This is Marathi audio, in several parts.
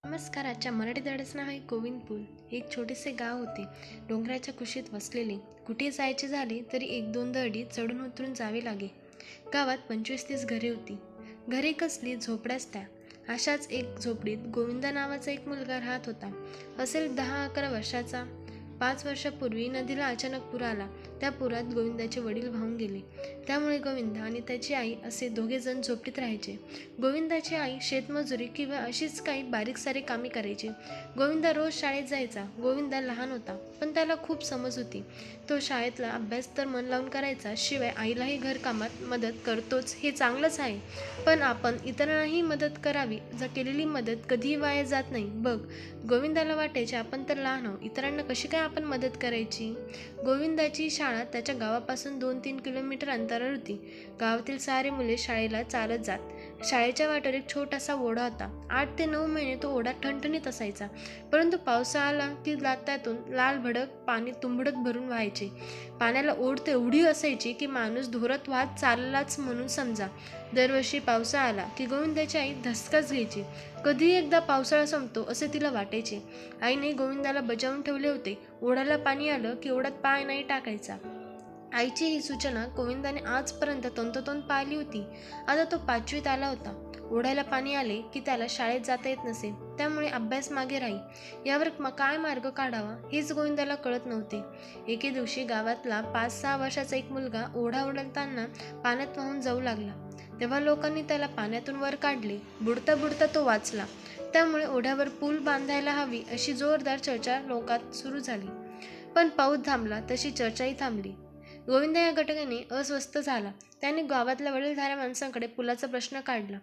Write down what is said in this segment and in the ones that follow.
नमस्कार. आजच्या मराठी धड्याचं नाव आहे गोविंदपूल. हे एक छोटेसे गाव होते, डोंगराच्या कुशीत वसलेले. कुठे जायचे झाले तरी 1-2 दरडी चढून उतरून जावे लागे. गावात 25-30 घरे होती. घरे कसली, झोपड्याच त्या. अशाच एक झोपडीत गोविंदा नावाचा एक मुलगा राहत होता. असेल 10-11 वर्षाचा. 5 वर्षापूर्वी नदीला अचानक पूर आला. त्या पुरात गोविंदाचे वडील वाहून गेले. त्यामुळे गोविंदा आणि त्याची आई असे दोघेजण झोपडीत राहायचे. गोविंदाची आई शेतमजुरी किंवा अशीच काही बारीक सारीक कामे करायची. गोविंदा रोज शाळेत जायचा. गोविंदा लहान होता, पण त्याला खूप समज होती. तो शाळेतला अभ्यास तर मन लावून करायचा, शिवाय आईलाही घरकामात मदत करतोच, हे चांगलंच आहे. पण आपण इतरांनाही मदत करावी. केलेली मदत कधीही वाया जात नाही. बघ, गोविंदाला वाटायचे आपण तर लहान आहोत, इतरांना कशी काय आपण मदत करायची. गोविंदाची शाळा त्याच्या गावापासून 2-3 किलोमीटर अंतरावर होती. गावातील सारे मुले शाळेला चालत जात. शाळेच्या वाटेवर एक छोटासा ओढा होता. 8 ते 9 महिने तो ओढा ठणठणीत असायचा, परंतु पावसाळा आला की त्यातून लाल भडक पाणी तुंबडत भरून व्हायचे. पाण्याला ओढ एवढी असायची की माणूस धोरत वाहत चाललाच म्हणून समजा. दरवर्षी पावसाळा आला की गोविंदाची आई धसकाच घ्यायची. कधी एकदा पावसाळा संपतो असे तिला वाटायचे. आईने गोविंदाला बजावून ठेवले होते, ओढ्याला पाणी आलं की ओढ्यात पाय नाही टाकायचा. आईची ही सूचना गोविंदाने आजपर्यंत तंतोतंत पाळली होती. आता तो 5वीत आला होता. ओढ्याला पाणी आले की त्याला शाळेत जाता येत नसे, त्यामुळे अभ्यास मागे राही. यावर काय मार्ग काढावा हेच गोविंदाला कळत नव्हते. एके दिवशी गावातला 5-6 वर्षाचा एक मुलगा ओढा ओढताना पाण्यात वाहून जाऊ लागला. तेव्हा लोकांनी त्याला पाण्यातून वर काढले. बुडता बुडता तो वाचला. त्यामुळे ओढ्यावर पूल बांधायला हवी अशी जोरदार चर्चा लोकात सुरू झाली. पण पाऊस थांबला तशी चर्चाही थांबली. गोविंदा या घटनेने अस्वस्थ झाला. त्याने गावातल्या वडीलधाऱ्या माणसांकडे पुलाचा प्रश्न काढला,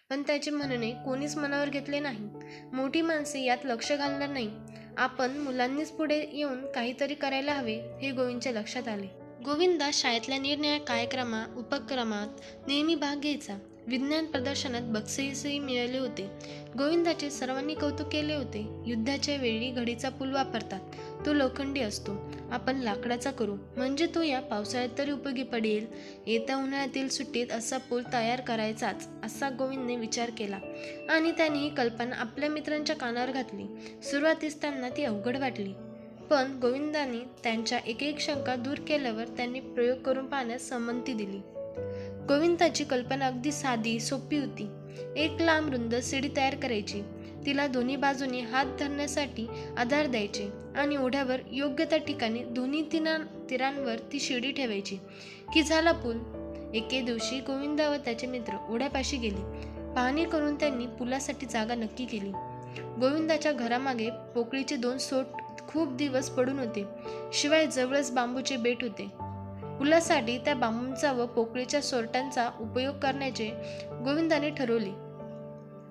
पण त्याचे म्हणणे कोणीच मनावर घेतले नाही. मोठी माणसे यात लक्ष घालणार नाही. आपण मुलांनीच पुढे येऊन काहीतरी करायला हवे हे गोविंदच्या लक्षात आले. गोविंदा शाळेतल्या निरनिराळ्या उपक्रमात नेहमी भाग घ्यायचा. विज्ञान प्रदर्शनात बक्षीसही मिळाले होते. गोविंदाचे सर्वांनी कौतुक केले होते. युद्धाच्या वेळी घडीचा पूल वापरतात, तो लोखंडी असतो. आपण लाकडाचा करू, म्हणजे तो या पावसाळ्यात तरी उपयोगी पडेल. येत्या उन्हाळ्यातील सुट्टीत असा पूल तयार करायचाच, असा गोविंदने विचार केला आणि त्याने ही कल्पना आपल्या मित्रांच्या कानावर घातली. सुरुवातीस त्यांना ती अवघड वाटली, पण गोविंदाने त्यांच्या एक शंका दूर केल्यावर त्यांनी प्रयोग करून पाहण्यास संमती दिली. गोविंदाची कल्पना अगदी साधी सोपी होती. एक लांब रुंद शिडी तयार करायची, तिला दोन्ही बाजूने हात धरण्यासाठी आधार द्यायचे आणि ओढ्यावर योग्य त्या ठिकाणी दोन्ही तीरांवर ती शिडी ठेवायची की झाला पूल. एके दिवशी गोविंदा व त्याचे मित्र ओढ्यापाशी गेले. पाहणी करून त्यांनी पुलासाठी जागा नक्की केली. गोविंदाच्या घरामागे पोकळीचे 2 सोट खूप दिवस पडून होते, शिवाय जवळच बांबूचे बेट होते. पुलासाठी त्या बांबूंचा व पोकळीच्या सोरटांचा उपयोग करण्याचे गोविंदाने ठरवले.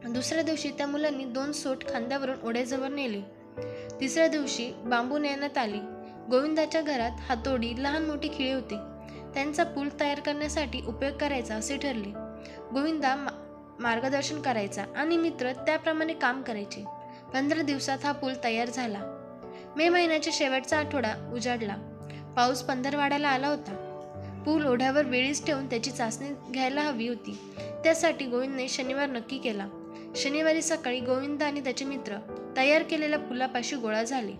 दुसऱ्या दिवशी त्या मुलांनी 2 सोट खांद्यावरून ओढ्याजवळ नेले. तिसऱ्या दिवशी बांबू नेण्यात आले. गोविंदाच्या घरात हातोडी, लहान मोठी खिळे होते. त्यांचा पूल तयार करण्यासाठी उपयोग करायचा असे ठरले. गोविंदा मार्गदर्शन करायचा आणि मित्र त्याप्रमाणे काम करायचे. 15 दिवसात हा पूल तयार झाला. मे महिन्याच्या शेवटचा आठवडा उजाडला. पाऊस पंधरवाड्याला आला होता. पूल ओढ्यावर वेळीच ठेवून त्याची चाचणी घ्यायला हवी होती. त्यासाठी गोविंदने शनिवार नक्की केला. शनिवारी सकाळी गोविंद आणि त्याचे मित्र तयार केलेल्या पुलापाशी गोळा झाले.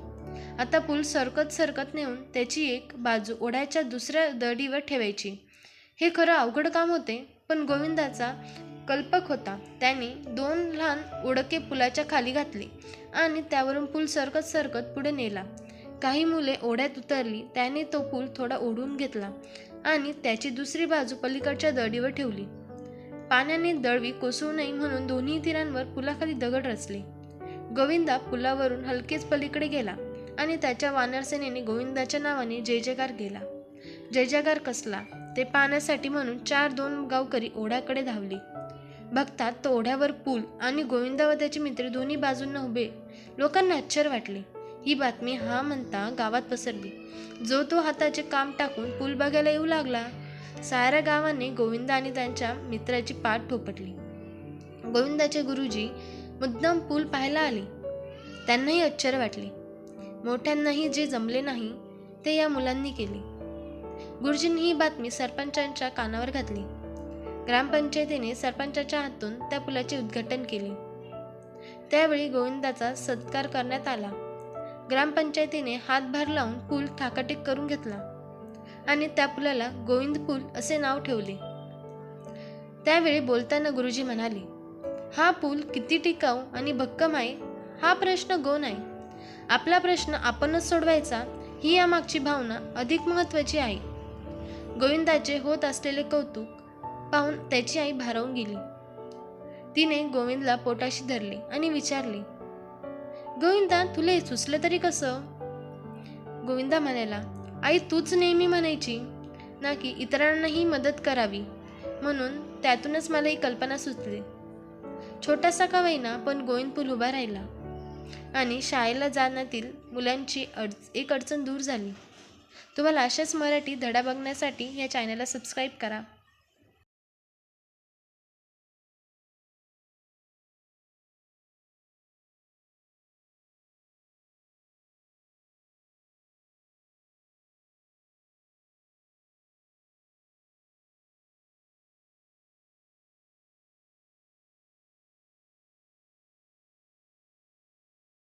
आता पूल सरकत नेऊन त्याची एक बाजू ओढ्याच्या दुसऱ्या दरडीवर ठेवायची. हे खरं अवघड काम होते, पण गोविंदाचा कल्पक होता. त्याने 2 लहान ओढके पुलाच्या खाली घातले आणि त्यावरून पूल सरकत पुढे नेला. काही मुले ओढ्यात उतरली. त्याने तो पूल थोडा ओढून घेतला आणि त्याची दुसरी बाजू पलीकडच्या दरडीवर ठेवली. पाण्याने दळवी कोसळू नये म्हणून दोन्ही तीरांवर पुलाखाली दगड रचले. गोविंदा पुलावरून हलकेच पलीकडे गेला आणि त्याच्या वानरसेनेने गोविंदाच्या नावाने जय जयकार केला. जय जयकार कसला ते पाहण्यासाठी म्हणून 4-2 गावकरी ओढ्याकडे धावले. बघतात तो ओढ्यावर पूल आणि गोविंदा व त्याचे मित्र दोन्ही बाजूंना उभे. लोकांना आश्चर्य वाटले. ही बातमी हा म्हणता गावात पसरली. जो तो हाताचे काम टाकून पूल बघायला येऊ लागला. साऱ्या गावाने गोविंदा आणि त्यांच्या मित्राची पाठ थोपटली. गोविंदाचे गुरुजी मुद्दाम पूल पाहायला आले. त्यांनाही आश्चर्य वाटले. मोठ्यांनाही जे जमले नाही ते या मुलांनी केले. गुरुजींनी ही बातमी सरपंचांच्या कानावर घातली. ग्रामपंचायतीने सरपंचाच्या हातून त्या पुलाचे उद्घाटन केले. त्यावेळी गोविंदाचा सत्कार करण्यात आला. ग्रामपंचायतीने हातभार लावून पूल ठाकाठीक करून घेतला आणि त्या पुलाला गोविंद पूल असे नाव ठेवले. त्यावेळी बोलताना गुरुजी म्हणाले, हा पूल किती टिकाऊ आणि भक्कम आहे हा प्रश्न गौण आहे. आपला प्रश्न आपणच सोडवायचा ही यामागची भावना अधिक महत्त्वाची आहे. गोविंदाचे होत असलेले कौतुक पाहून त्याची आई भारावून गेली. तिने गोविंदला पोटाशी धरले आणि विचारले, गोविंदा, तुला हे सुचलं तरी कसं? गोविंदा म्हणाला, आई तूच नेहमी म्हणायची ना की इतरांनाही मदत करावी, म्हणून त्यातूनच मला ही कल्पना सुचली. छोटासा का होईना पण गोविंद पूल उभा राहिला आणि शाळेला जाण्यातील मुलांची एक अडचण दूर झाली. तुम्हाला अशाच मराठी धडा बघण्यासाठी या चॅनलला सबस्क्राईब करा.